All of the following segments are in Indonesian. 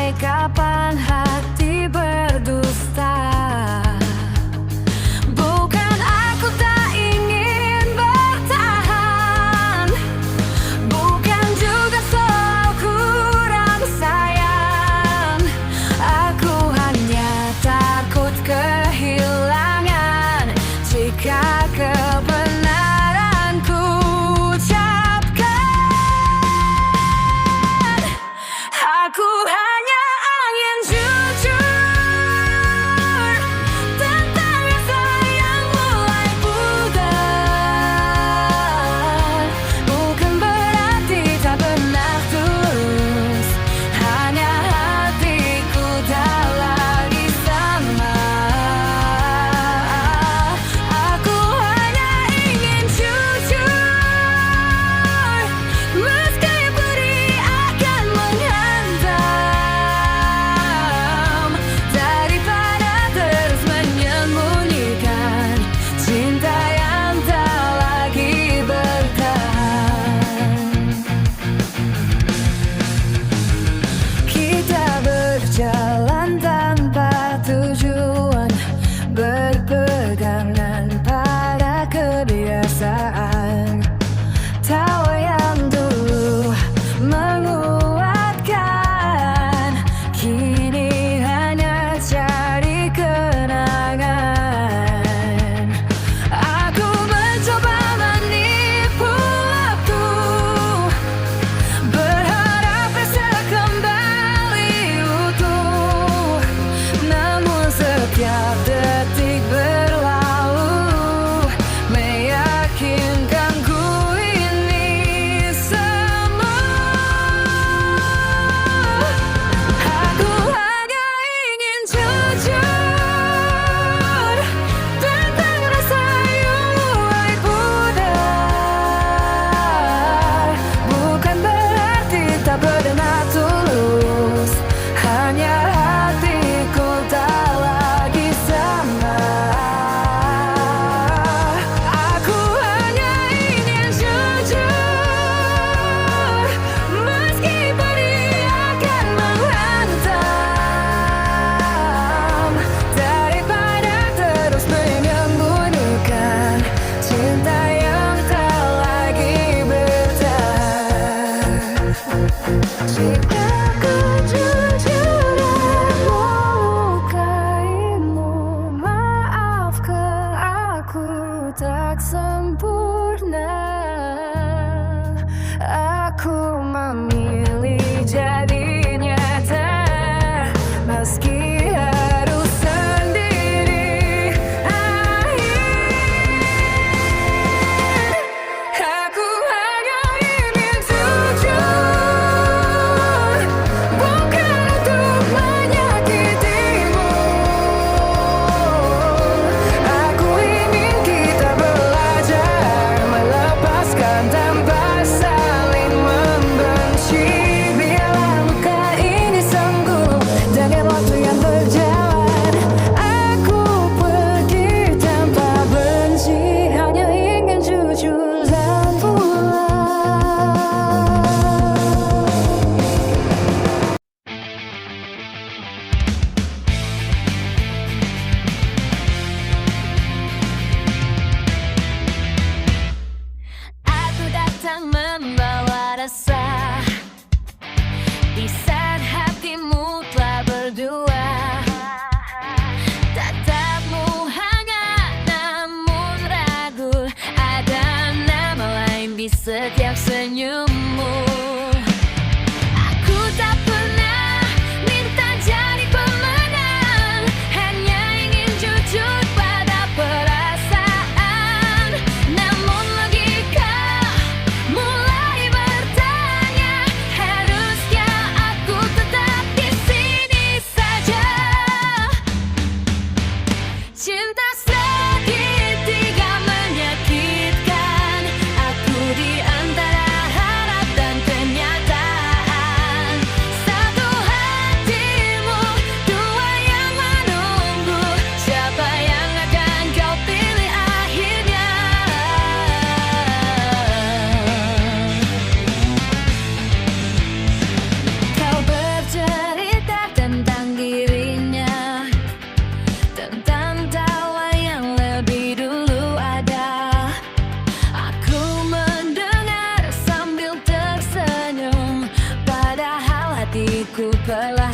Sampai kapan hati berdusta? Bukan aku tak ingin bertahan, bukan juga soal kurang sayang. Aku hanya takut kehilangan jika kebenaran ku ucapkan. Aku hanya angin jujur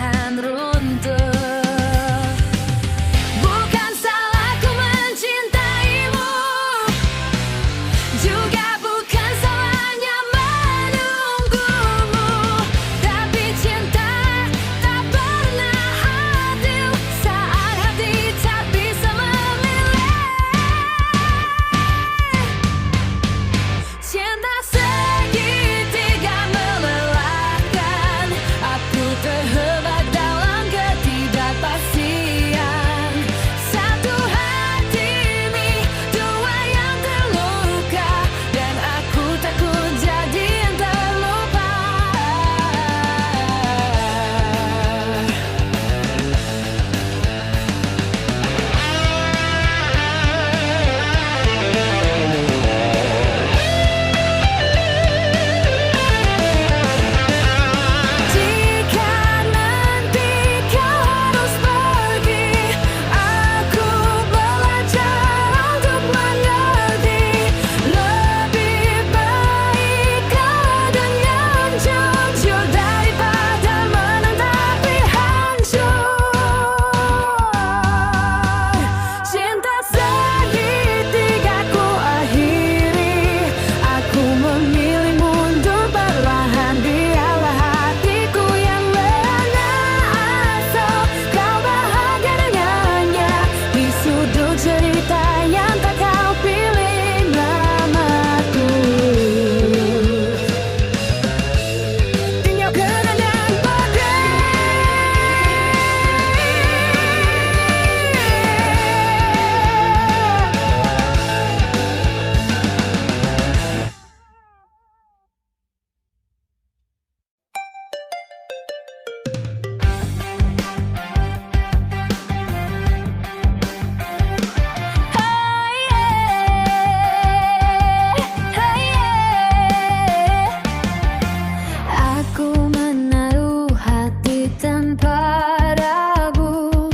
akan runtuh. Bukan salahku mencintaimu, juga bukan salahnya menunggumu. Tapi cinta tak pernah adil saat hati tak bisa memilih. Cinta segitiga melelahkan, aku terjebak dalam ketidakpastian. Satu hati ini, dua yang terluka, dan aku takut jadi yang terlupa. Jika nanti kau harus pergi, aku belajar untuk mengerti. Lebih baik kau dengan jujur daripada menetapi hancur. Cinta segitiga ku akhiri, aku memilih mundur perlahan. Biarlah hatiku yang lengah, asal kau bahagia dengannya. Di sudut cerita yang tak kau pilih namaku, tinggalkan dan pergi. Aku menaruh hati tanpa ragu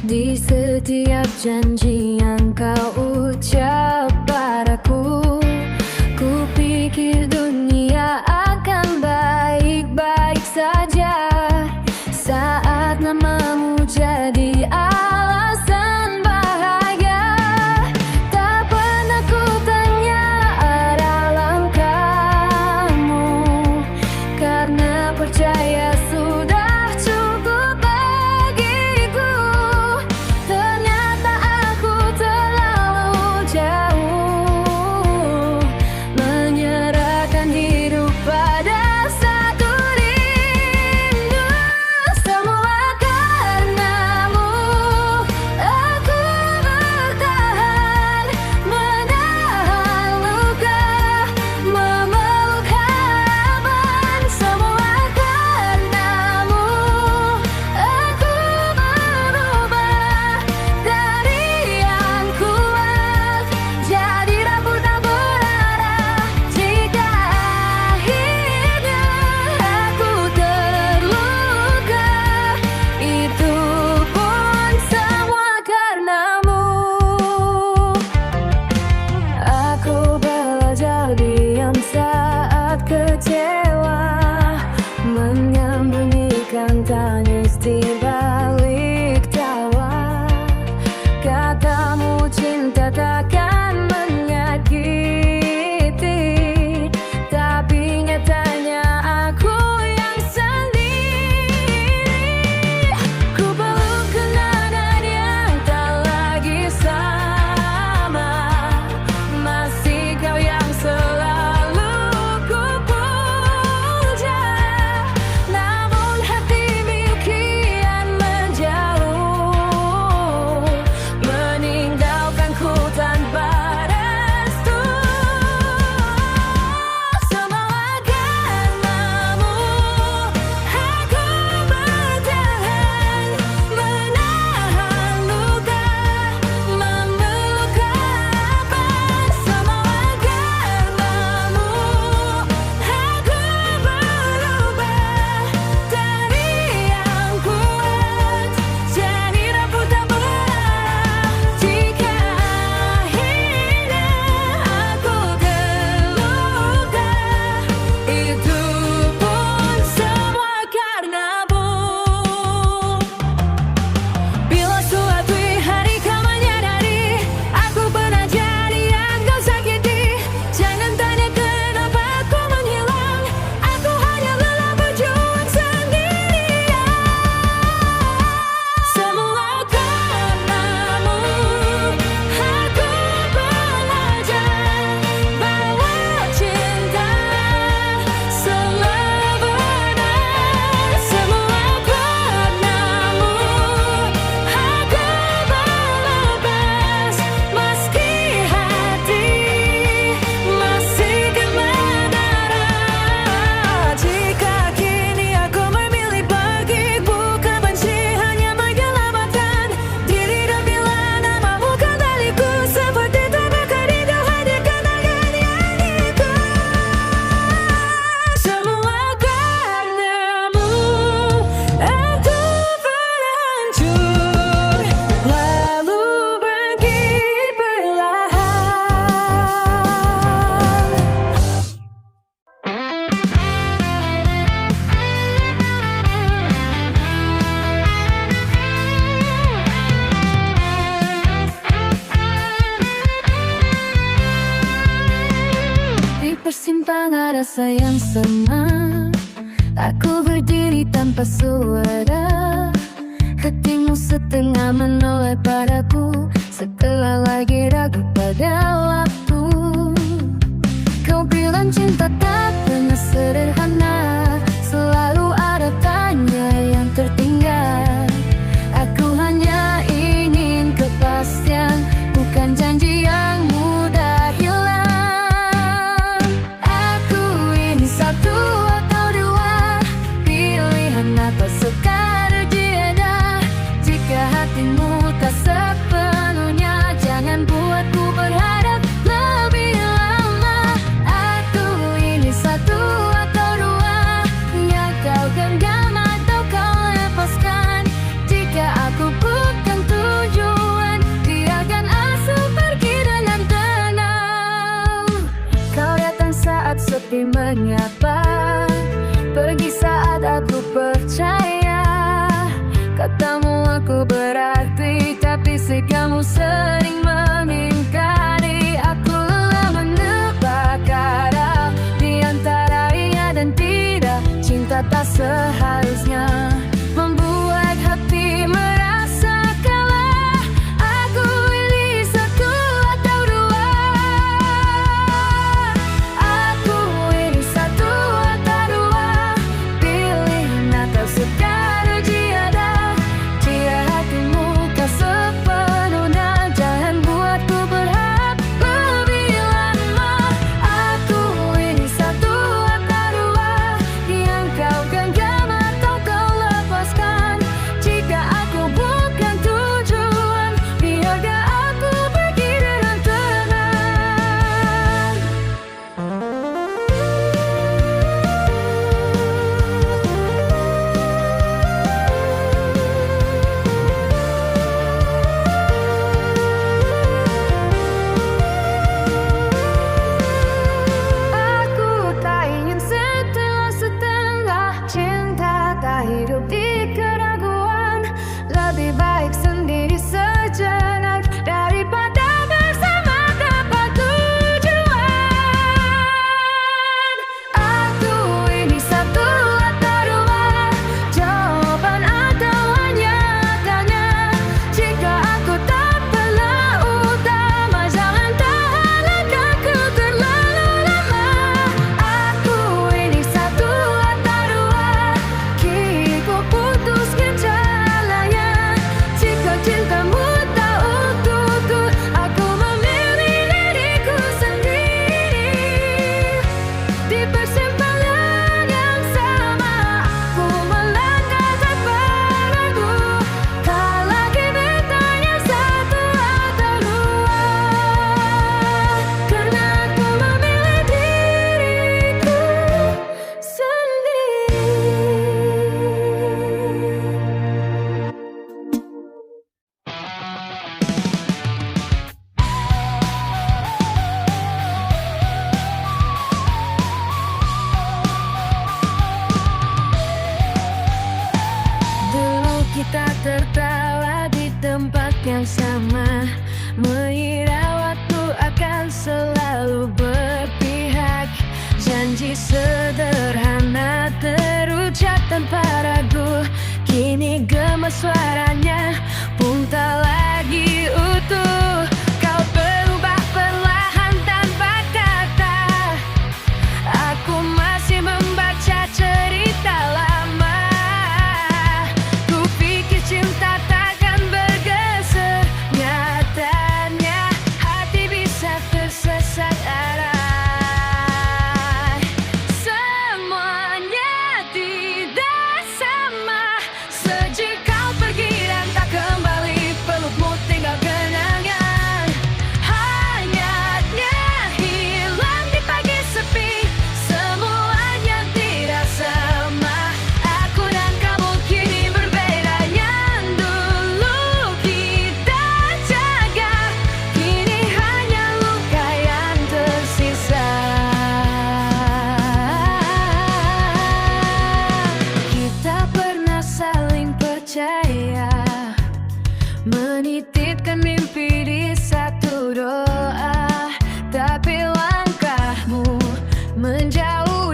di setiap janji yang kau ucap padaku. Ku pikir dunia akan baik-baik saja saat namamu jadi alasan bahagia. Tak pernah ku tanya ada langkahmu, karena percaya sudah cukup bagiku. Ternyata aku terlalu jauh menyerahkan hidup pada satu rindu. Semua karenamu aku bertahan, menahan luka, memeluk harapan. Semua karenamu aku berubah dari yang kuat jadi rapuh tak berarah. Jika akhirnya aku terluka, itu pun semua karenamu. Aku belajar diam saat kecewa, menyembunyikan tangis di balik tawa. Katamu cinta takkan menyakiti, tapi nyatanya aku yang sendiri. Ku peluk kenangan yang tak lagi sama, masih kau yang selalu ku puja. Namun hati rasa yang sama. Aku berdiri tanpa suara, hatimu setengah menoleh padaku, setelah lagi ragu pada waktu. Kau bilang cinta tak pernah sederhana, selalu ada tanya yang tertinggal. Aku hanya ingin kepastian, bukan janji yang mudah hilang. Aku ini satu atau dua, pilihan apa sekadar tiada. Jika hatimu tak sepenuhnya, jangan buatku berharap lebih lama. Aku ini satu atau dua, yang kau genggam atau kau lepaskan. Jika aku bukan tujuan, biarkan aku pergi dengan tenang. Kau datang saat sepi menyapa, pergi saat aku percaya. Katamu aku berarti, tapi sikapmu sering mengingkari. Aku lelah menebak kata di antara iya dan tidak. Cinta tak seharusnya membuat hati merasa kalah. Aku ini satu atau dua, aku ini satu atau dua, pilihan atau sekadar tiada. Jika hatimu tak sepenuhnya, jangan buatku berharap lebih lama. Aku ini satu atau dua, yang kau genggam atau kau lepaskan. Jika aku bukan tujuan, biarkan aku pergi dengan tenang. Aku tak ingin setengah-setengah, cinta tak hidup di keraguan. Lebih baik sendiri sejenak daripada bersama tanpa tujuan. Aku ini satu atau dua, jawaban atau hanya tanya. Jika aku tak pernah utama, jangan tahankan aku terlalu lama. Aku ini satu atau dua, kini ku putuskan jalannya. Jika cintamu tak utuh, aku memilih diriku sendiri. Di persimpangan yang sama, aku melangkah tanpa ragu. Tak lagi bertanya satu atau dua, karena aku memilih diriku sendiri. Dulu kita tertawa di tempat yang sama, mengira waktu akan selalu berpihak. Janji sederhana terucap tanpa ragu, kini gemes suaranya pun tak lagi utuh. Kau berubah perlahan tanpa kata, aku masih membaca cerita lama. Ku pikir cinta takkan bergeser, nyatanya hati bisa tersesat arah. Semuanya tidak sama sejak kau pergi dan tak kembali. Pelukmu tinggal kenangan, hanyutnya hilang di pagi sepi. Semuanya tidak sama, aku dan kamu kini berbeda. Yang dulu kita jaga, kini hanya luka yang tersisa. Kita pernah saling percaya, menitipkan mimpi di satu doa, tapi langkahmu menjauh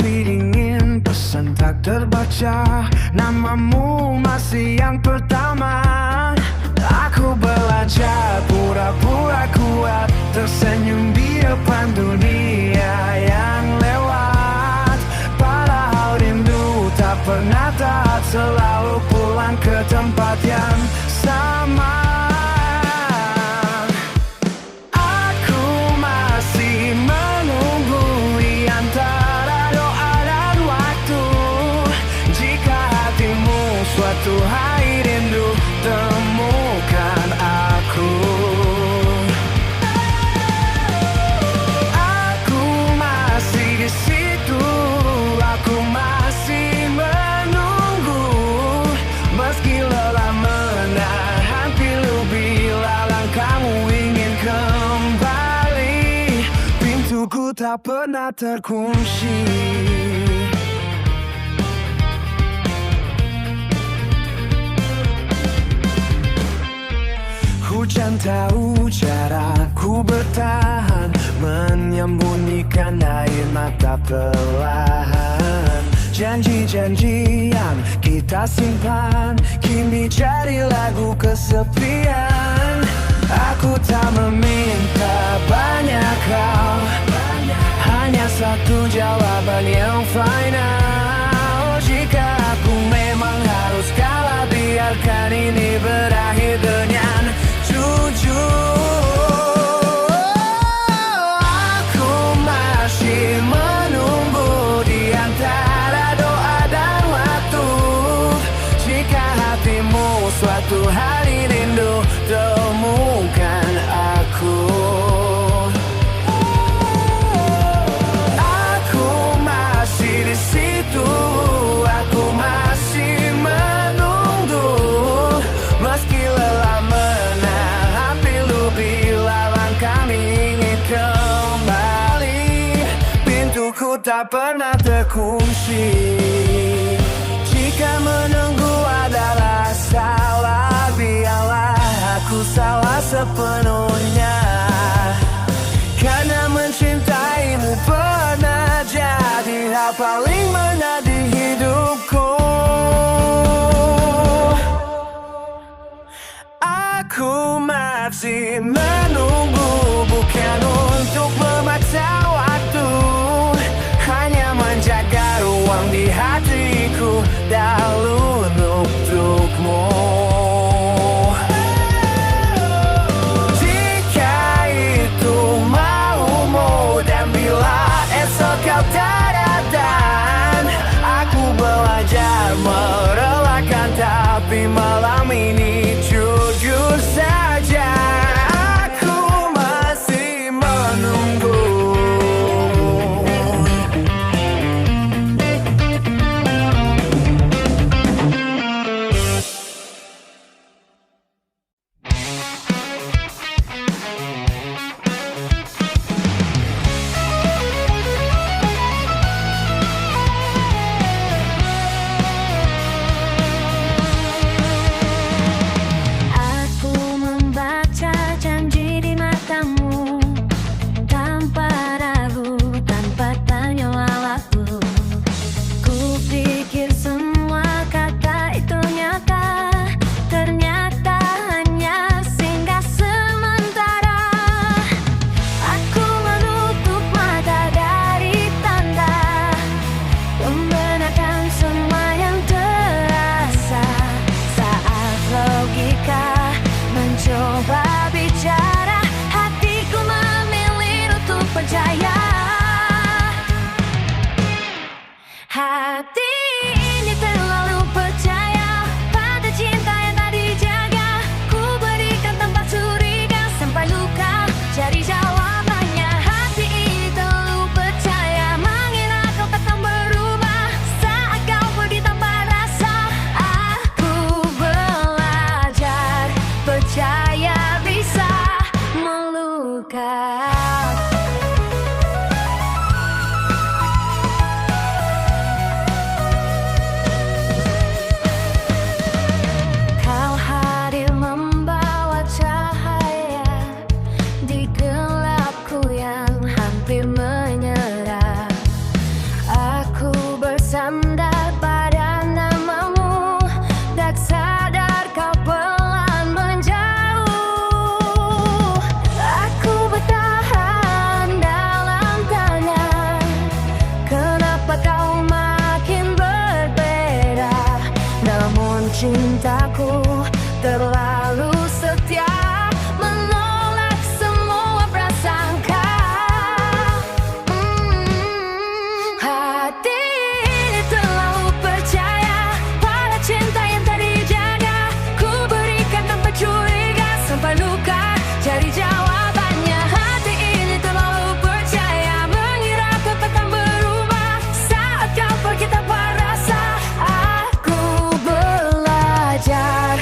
Hati dingin, pesan tak terbaca, namamu masih yang pertama. Aku belajar pura-pura kuat, tersenyum di depan dunia yang lewat. Padahal rindu tak pernah taat, selalu pulang ke tempat yang sama. Aku masih menunggu di antara doa dan waktu. Jika hatimu suatu hari rindu, temukan aku. Aku masih di situ, aku masih menunggu. Meski lelah menahan pilu, bila langkahmu ingin kembali, pintuku tak pernah terkunci. Hujan tahu cara ku bertahan, menyembunyikan air mata perlahan. Janji-janji yang kita simpan kini jadi lagu kesepian. Aku tak meminta banyak hal, hanya satu jawaban yang final. Jika aku memang harus kalah, biarkan ini berakhir dengan jujur. Aku masih menunggu di antara doa dan waktu. Jika hatimu suatu hari rindu, temukan aku. Aku masih di situ, aku masih menunggu. Meski lelah menahan pilu, bila langkah ingin kembali, pintuku tak pernah terkunci. Jika menunggu adalah salah, biarlah aku salah sepenuhnya. Karena mencintaimu pernah jadi hal paling benar di hidupku. Aku masih menunggu, bukan untuk memaksa waktu, hanya menjaga ruang di hatiku dalam untukmu. Jika itu maumu, dan bila esok kau tak datang, aku belajar merelakan, tapi malam ini jujur saja aku masih menunggu. Aku membaca janji di matamu, tanpa ragu, tanpa tanya waktu. Ku pikir semua kata itu nyata, ternyata hanya singgah sementara. Aku menutup mata dari tanda, membenarkan semua yang terasa. Saat logika mencoba bicara, hatiku memilih untuk percaya. Hati ini terlalu percaya pada cinta yang tak dijaga. Ku berikan tanpa curiga sampai luka cari jawabannya. Hati ini terlalu percaya, mengira kau takkan berubah. Saat kau pergi tanpa rasa, aku belajar percaya bisa melukai. cintaku terlalu setia, menolak semua prasangka. Hati ini terlalu percaya pada cinta yang tak dijaga. Ku berikan tanpa curiga sampai luka cari jawabannya. Hati ini terlalu percaya mengira ku takkan berubah. Saat kau pergi tanpa rasa, aku belajar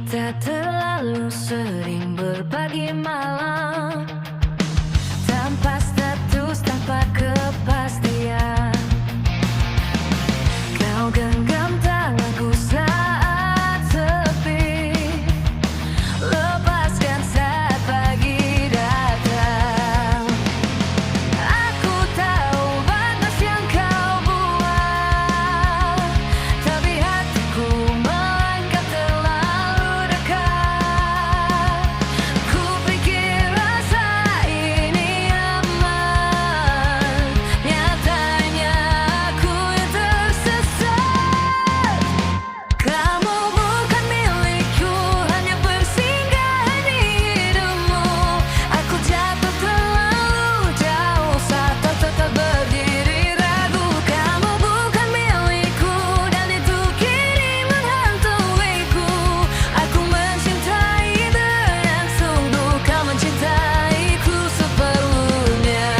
Kita terlalu sering berbagi malam, tanpa status, tanpa kepastian. Kau genggam tanganku saat sepi, lepaskan saat pagi datang. Aku tahu batas yang kau buat, tapi hatiku melangkah terlalu dekat. Ku pikir rasa ini aman, nyatanya aku yang tersesat. Kamu bukan milikku, hanya bersinggahan di hidupmu. Aku jatuh terlalu jauh saat kau tetap berdiri ragu. Kamu bukan milikku, dan itu kini menghantuiku. Aku mencintai dengan sungguh, kau mencintaiku sepenuhnya.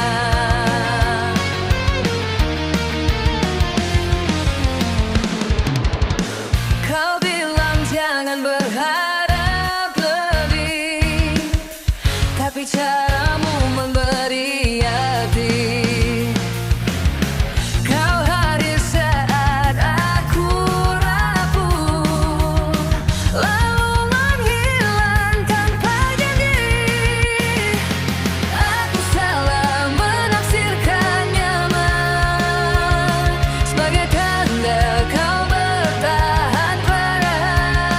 Kau bilang jangan berharap lebih, tapi caramu memberi arti. Kau hadir saat aku rapuh, lalu menghilang tanpa janji. Aku salah menafsirkan nyaman sebagai tanda kau bertahan, padahal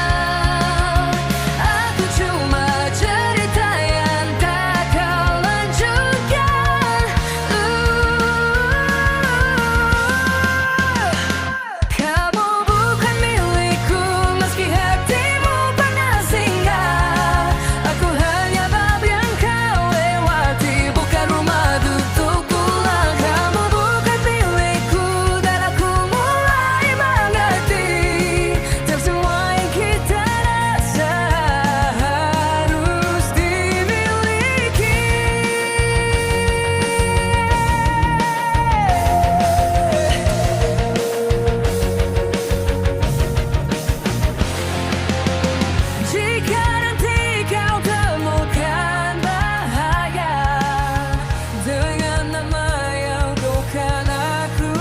aku cuma cerita yang tak kau lanjutkan. Kamu bukan milikku, meski hatimu pernah singgah. Aku hanya bab yang kau lewati, bukan rumah untuk pulang. Kamu bukan milikku, dan aku mulai mengerti, tak semua yang kita rasa harus dimiliki. Jika nanti kau temukan bahaya dengan nama yang bukan aku,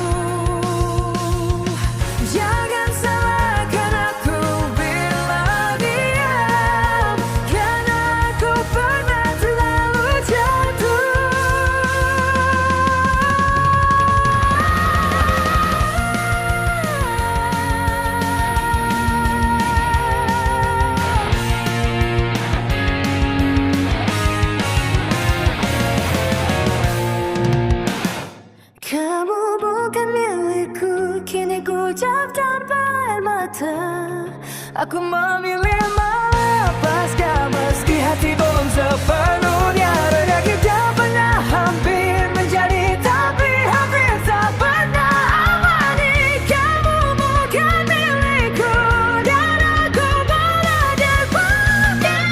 jangan salahkan aku bila diam, karena aku pernah terlalu jatuh. Kamu bukan milikku, kini ku jawab tanpa air mata. Aku memilih melepaskan, meski hati belum sepenuhnya reda. Kita pernah hampir menjadi, tapi hampir tak pernah abadi. Kamu bukan milikku, dan aku belajar bukan.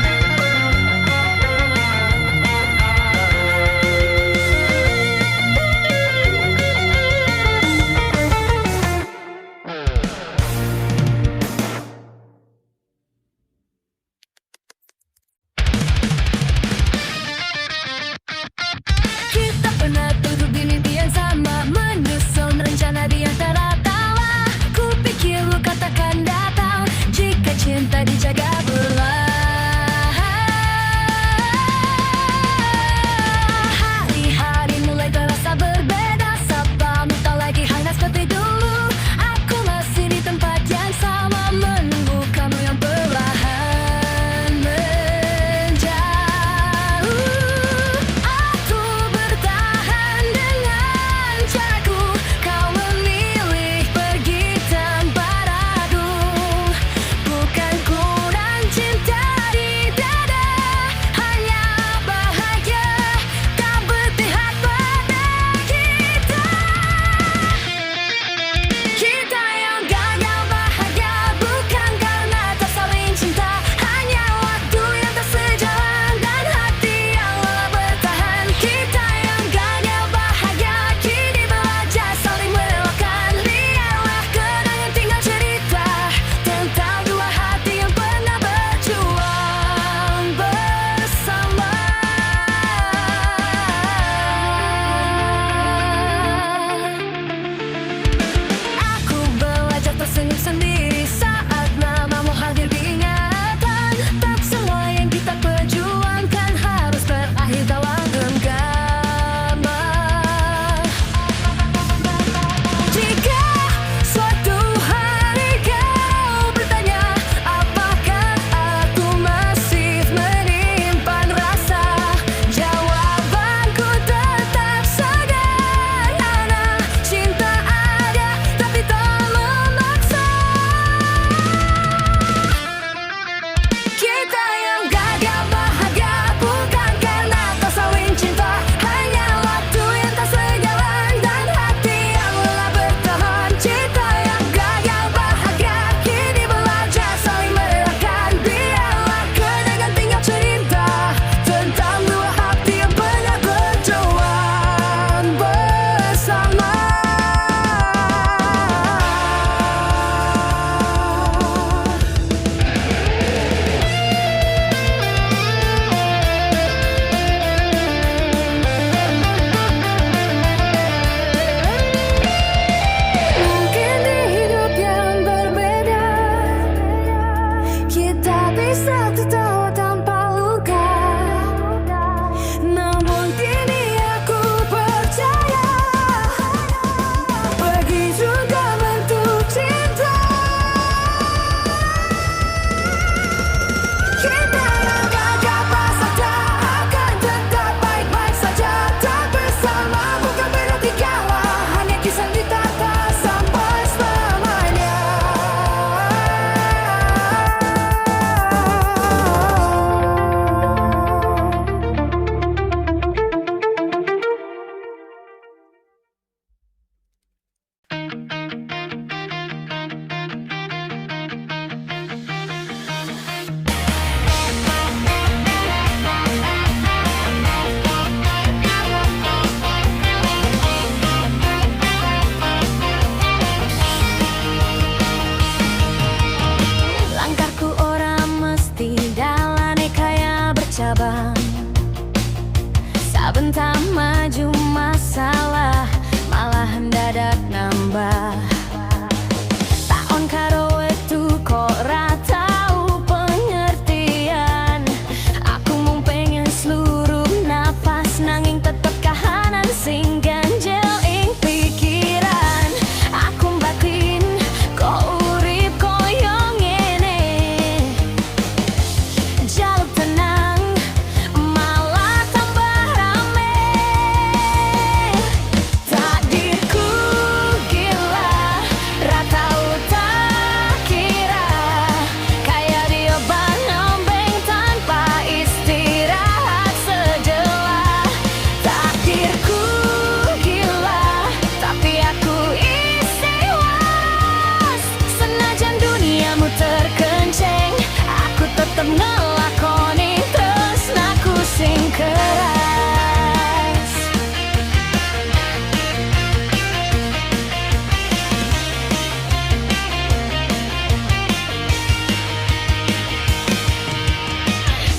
keras.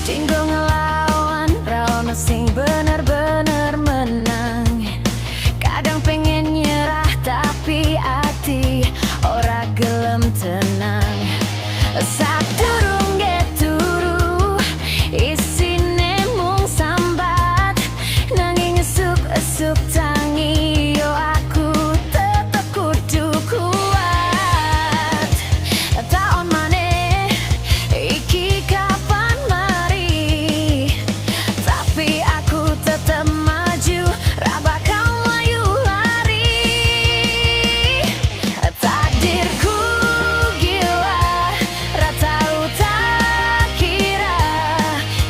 Tinggal ngelawan, rawan sing bener-bener menang. Kadang pengen nyerah tapi hati ora gelem tenang. Sadurung geturu isine mung sambat, nanging esuk-esuk tangi yo aku tetep kudu kuat. Taon maneh iki kapan mari, tapi aku tetep maju, ra bakal layu lari. Takdirku gila, ra tau tak kira,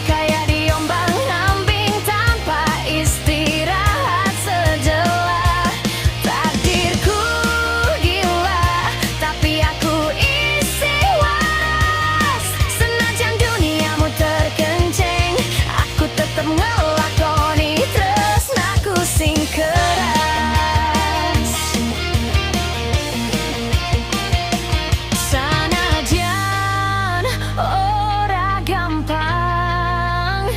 kayak diombang-ambing tanpa istirahat sejelah. Takdirku gila, tapi aku isi waras. Senajan duniamu terkenceng, aku tetep ngelakoni tresnaku sing keras. Sanajan ora gampang,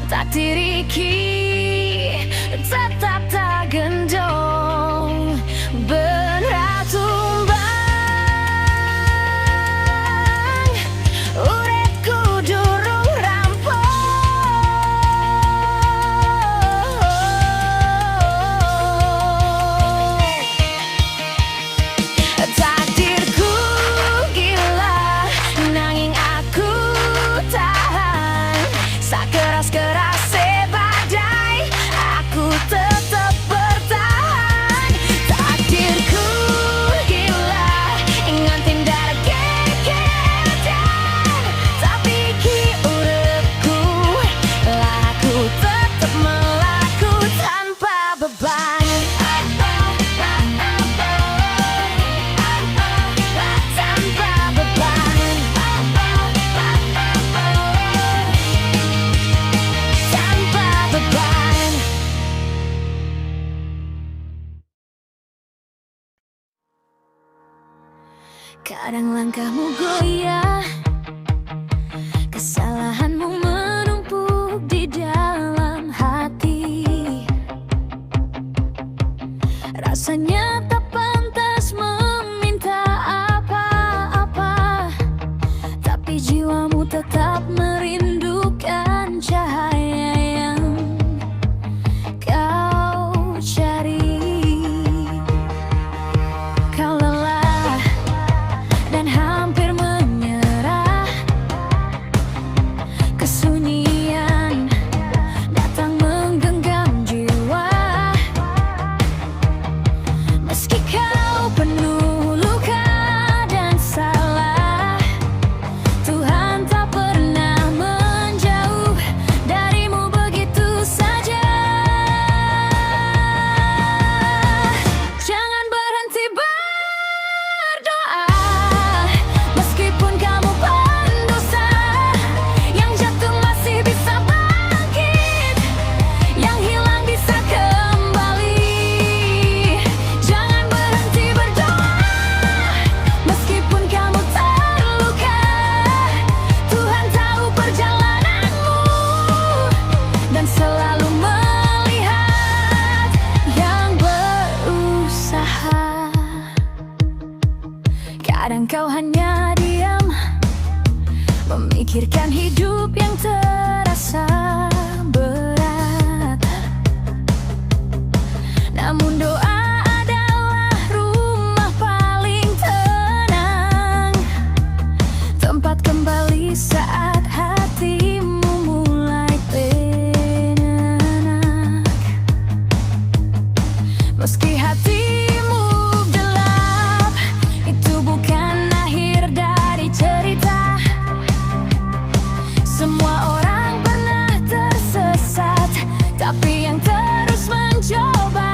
takdir iki tetap tak gendong, ben ra tumbang. Uripku durung rampung. Takdirku gila, nanging aku tahan. Sakeras-kerase badai, aku tetep bertahan. Takdirku gila, nganti ndarep gegeran, tapi iki uripku, laku tetep melaku tanpa beban. Tanpa beban, tanpa beban. Kadang langkahmu goyah, kesalahanmu menumpuk di dalam hati. Rasanya tak pantas meminta apa-apa, tapi jiwamu tetap merindukan cahaya yang kau cari. Kau lelah dan hampir menyerah, kesunyian datang menggenggam jiwa. Meski kau penuh luka dan salah, Tuhan tak pernah menjauh darimu begitu saja. Jangan berhenti berdoa, meskipun kamu pendosa. Yang jatuh masih bisa bangkit, yang hilang bisa kembali. Jangan berhenti berdoa, meskipun kamu terluka. Tuhan tahu perjalananmu dan selalu melihat yang berusaha. Kadang kau hanya diam, memikirkan hidup yang terasa berat. Namun doa adalah rumah paling tenang, tempat kembali saat hatimu mulai tenak. Meski hatimu gelap, itu bukan akhir dari cerita. Semua orang pernah tersesat, tapi yang terus mencoba.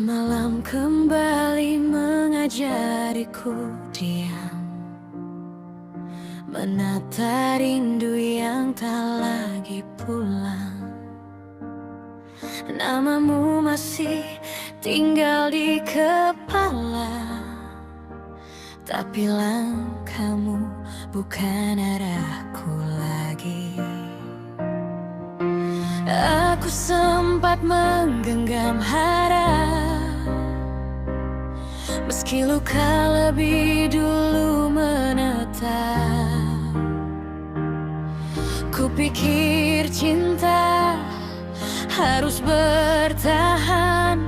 Malam kembali mengajariku diam, menata rindu yang tak lagi pulang. Namamu masih tinggal di kepala, tapi langkahmu bukan arahku lagi. Aku sempat menggenggam harap, meski luka lebih dulu menetap. Kupikir cinta harus bertahan,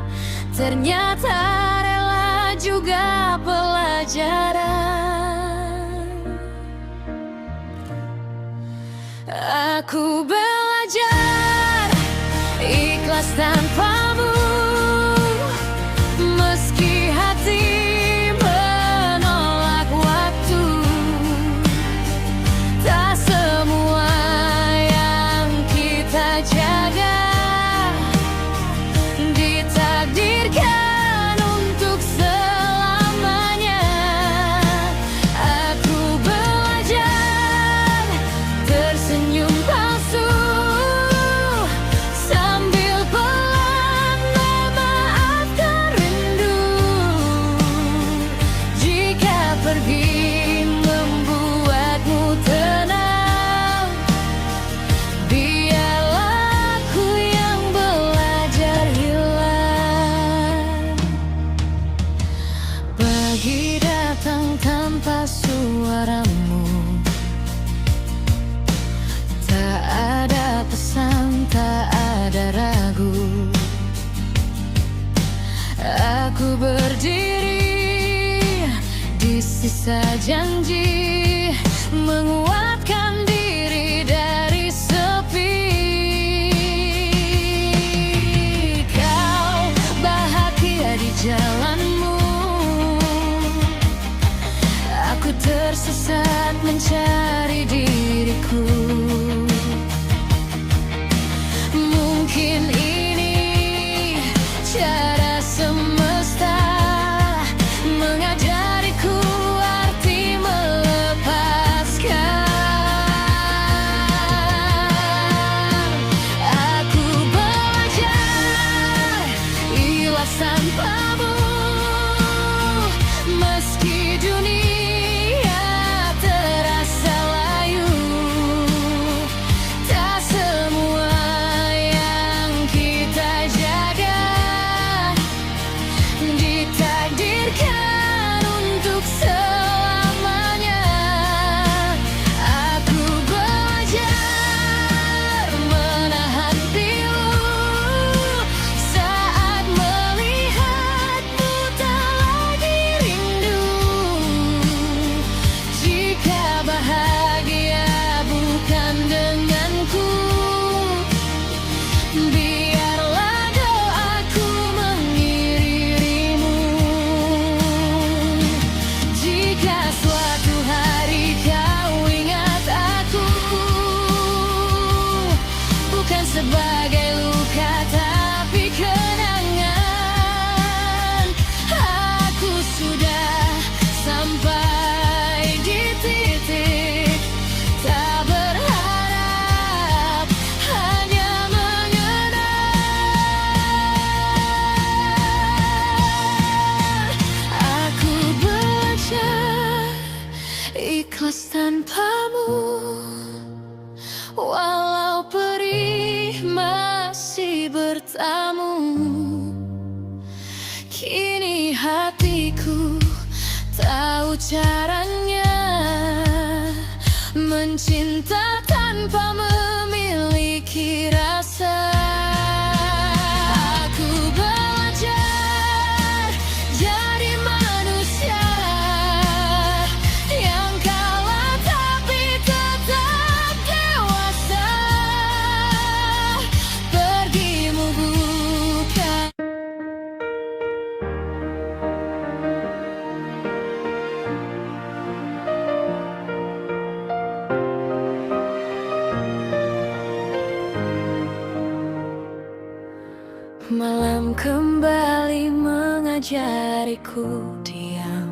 ternyata rela juga pelajaran. Aku belajar ikhlas tanpamu, meski hati menolak waktu. Tak semua yang kita jaga ditakdirkan untuk selamanya. Aku belajar tersenyum palsu, sambil pelan memaafkan rindu. Jika pergi membuatmu tenang, biarlah aku yang belajar hilang. Pagi datang tanpa suaramu, tak ada pesan, tak ada ragu. Aku berdiri di sisa janji, menguatkan diri dari sepi. Kau bahagia di jalanmu, aku tersesat mencari diriku. Mungkin ini cara semesta mengajariku arti melepaskan. Aku belajar ikhlas tanpamu, meski dunia terasa layu. Tak semua yang kita jaga ditakdirkan untuk selamanya. Aku belajar menahan pilu saat melihatmu tak lagi rindu. Jika bahagia bukan denganku, biarlah doaku mengiririmu. Jika suatu hari kau ingat aku, bukan sebagai luka tapi kenangan. Aku sudah sampai di titik tak berharap, hanya mengenang. Aku belajar ikhlas tanpamu, walau perih masih bertamu. Kini hatiku tahu caranya mencinta tanpa memiliki rasa. Aku belajar jadi manusia yang kalah tapi tetap dewasa. Pergimu bukan malam kembali mengajariku diam,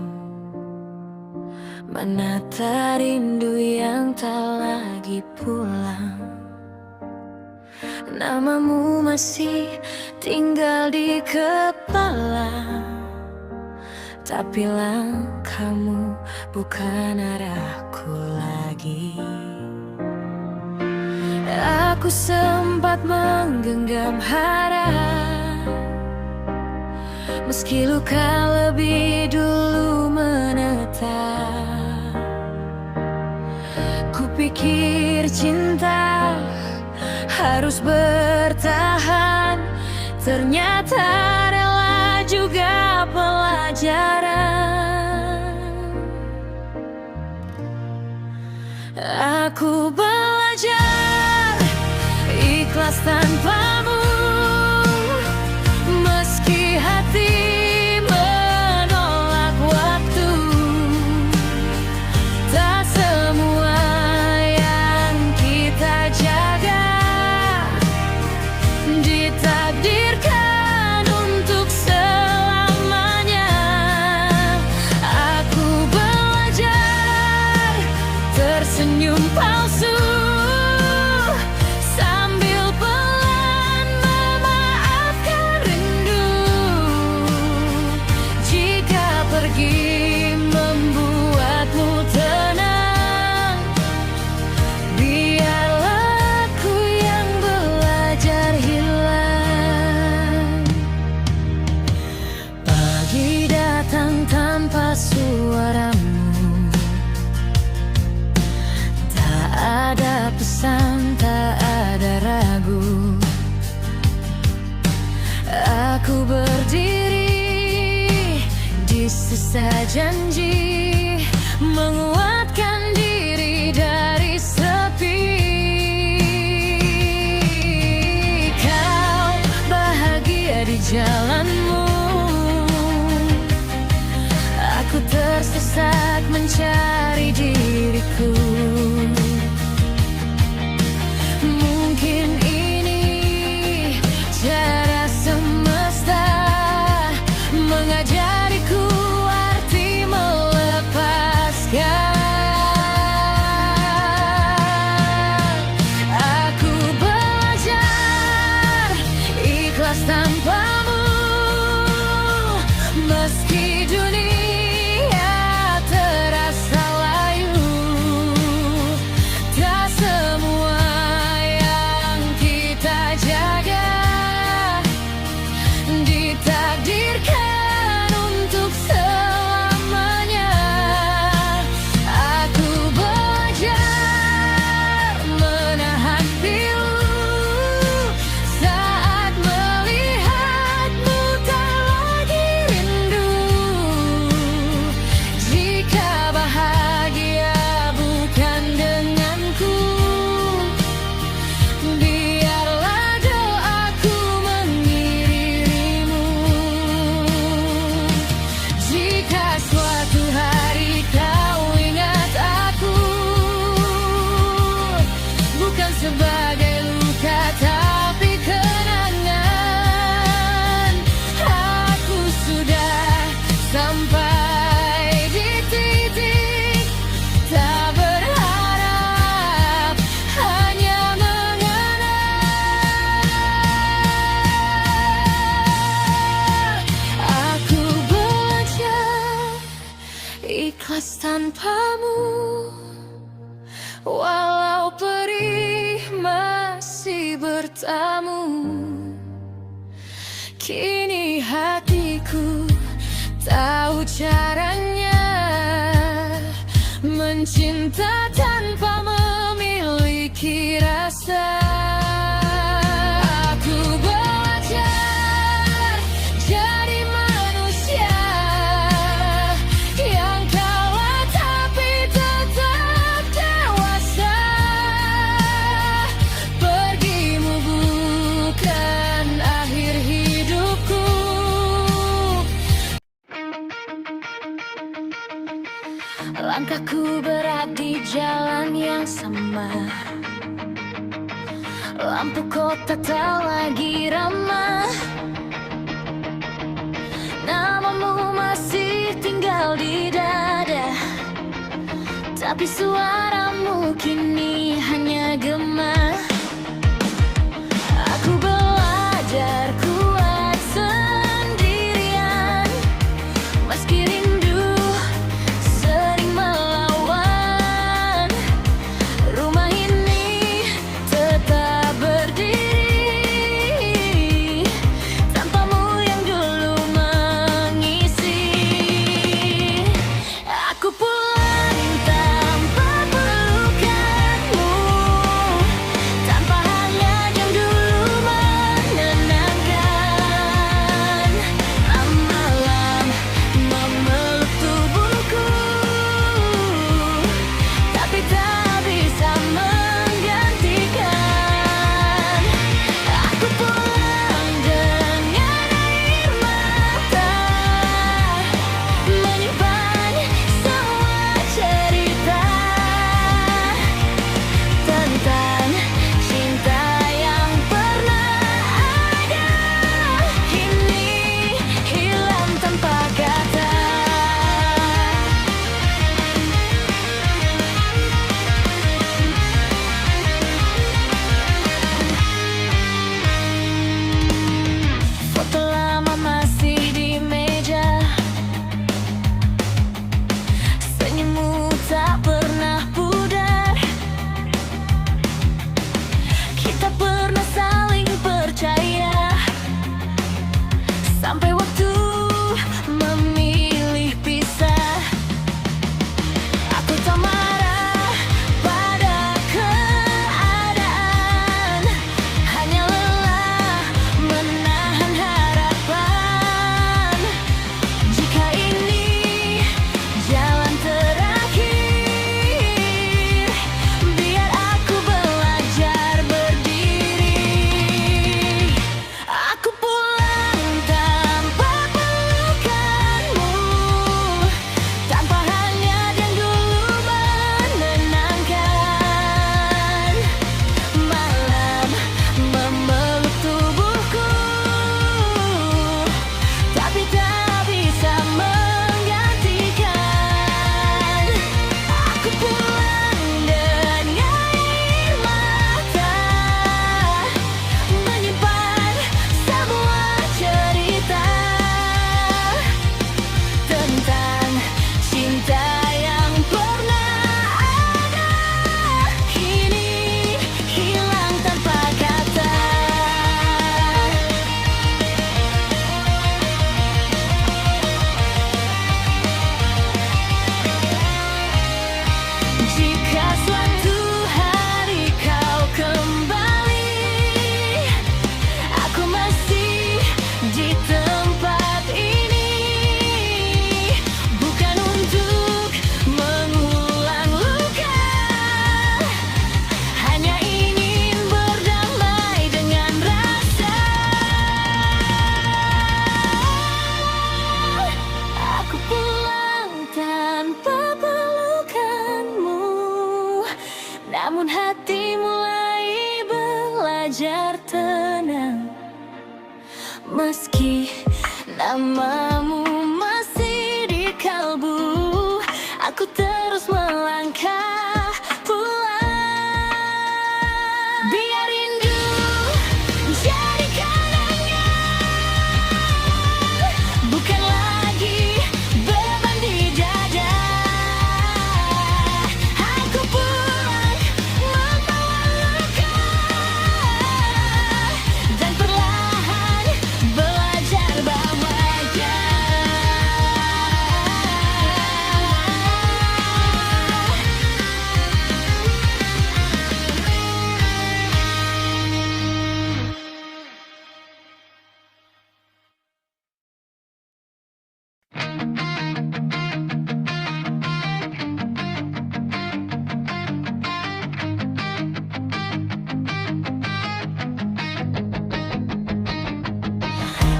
menata rindu yang tak lagi pulang. Namamu masih tinggal di kepala, tapi langkahmu bukan arahku lagi. Aku sempat menggenggam harap, meski luka lebih dulu menetap. Kupikir cinta harus bertahan, ternyata rela juga pelajaran. Aku belajar ikhlas tanpamu, meski hati menolak waktu. Tak semua yang kita jaga ditakdirkan untuk selamanya. Aku belajar tersenyum palsu, sambil pelan memaafkan rindu. Jika pergi membuatmu tenang, biarlah aku yang belajar hilang. Pagi datang tanpa suaramu, tak ada pesan, tak ada ragu. Aku berdiri di sisa janji, menguatkan diri dari sepi. Kau bahagia di jalanmu, aku tersesat mencari diriku. Mungkin ini cara semesta mengajariku arti melepaskan. Aku belajar ikhlas tanpamu, meski dunia terasa layu. Tak semua yang kita jaga ditakdirkan untuk selamanya. Aku belajar menahan pilu saat melihatmu tak lagi rindu. Jika bahagia bukan denganku, biarlah doaku mengirimimu. Jika suatu hari kau ingat aku, bukan sebagai luka tapi kenangan. Aku sudah sampai di titik tak berharap, hanya mengenang. Aku belajar ikhlas tanpamu, walau perih masih bertamu. Kini hatiku tahu caranya mencinta tanpa memiliki rasa. Aku belajar jadi manusia yang kalah tapi tetap dewasa. Pergimu bukan akhir hidupku. Langkahku berat di jalan yang sama, lampu kota tak lagi ramah. Namamu masih tinggal di dada, tapi suaramu kini hanya gema. Aku belajar kuat sendirian, meski rindu sering melawan. Rumah ini tetap berdiri tanpamu yang dulu mengisi. Aku pulang tanpa pelukanmu, tanpa hangat yang dulu menenangkan. Malam memeluk tubuhku, tapi tak bisa menggantikan. Aku pulang dengan air mata, menyimpan semua cerita tentang cinta yang pernah ada, kini hilang tanpa kata. Foto lama masih di meja, senyummu tak pernah pudar. Kita pernah saling percaya, sampai waktu memilih pisah. Aku tak marah pada keadaan, hanya lelah menahan harapan. Jika ini jalan terakhir, biar aku belajar berdiri. Aku pulang tanpa pelukanmu, tanpa hangat yang dulu menenangkan. Malam memeluk tubuhku, tapi tak bisa menggantikan. Aku pulang dengan air mata, menyimpan semua cerita tentang cinta yang pernah ada, kini hilang tanpa kata. Jika suatu hari kau kembali, aku masih di tempat ini, bukan untuk mengulang luka, hanya ingin berdamai dengan rasa. Aku pulang tanpa pelukanmu, namun hati mulai belajar tenang. Meski namamu masih di kalbu, aku terus melangkah pulang. Biar rindu jadi kenangan, bukan lagi beban di dada. Aku pulang membawa luka, dan perlahan belajar bahagia.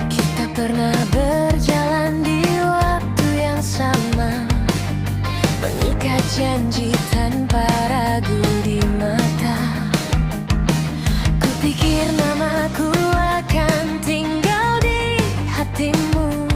Kita pernah berjalan di waktu yang sama, mengikat janji tanpa ragu di mata. Kupikir namaku akan tinggal di hatimu,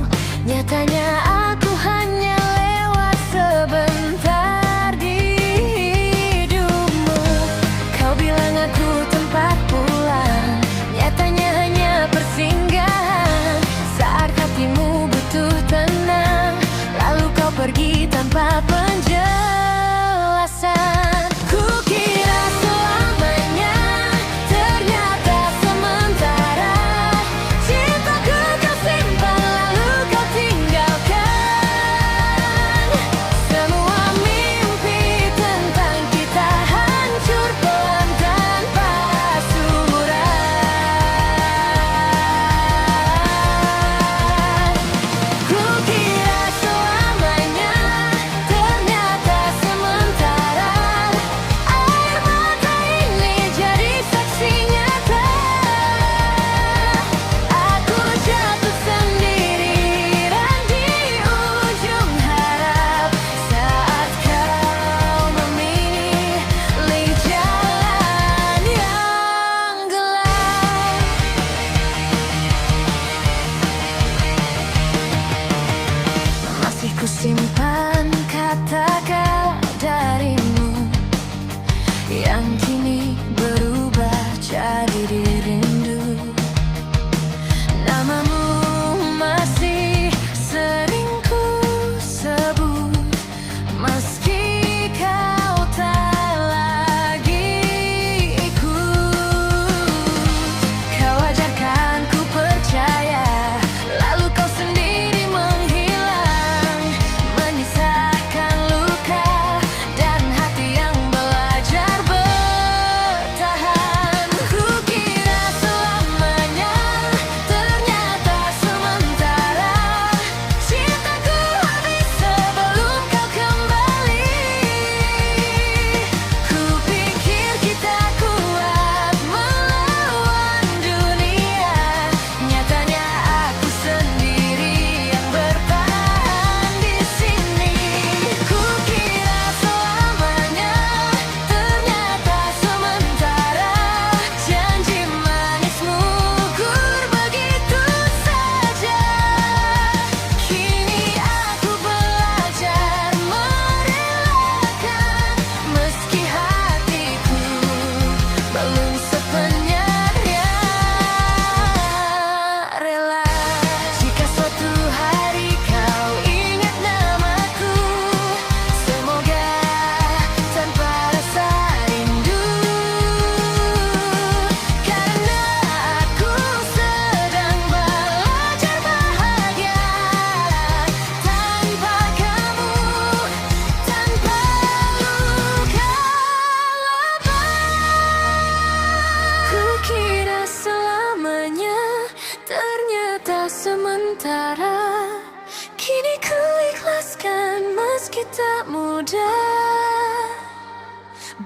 meski tak mudah.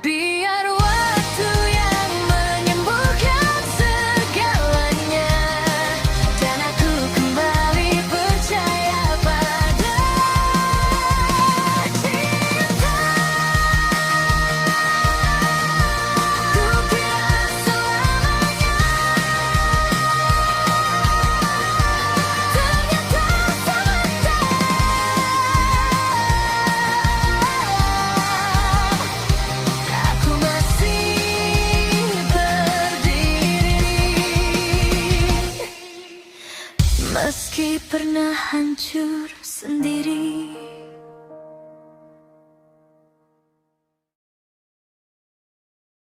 Biar waktu yang menyembuhkan segalanya, dan aku kembali percaya pada cinta. Ku kira selamanya, ternyata sementara. Aku masih berdiri, meski pernah hancur sendiri.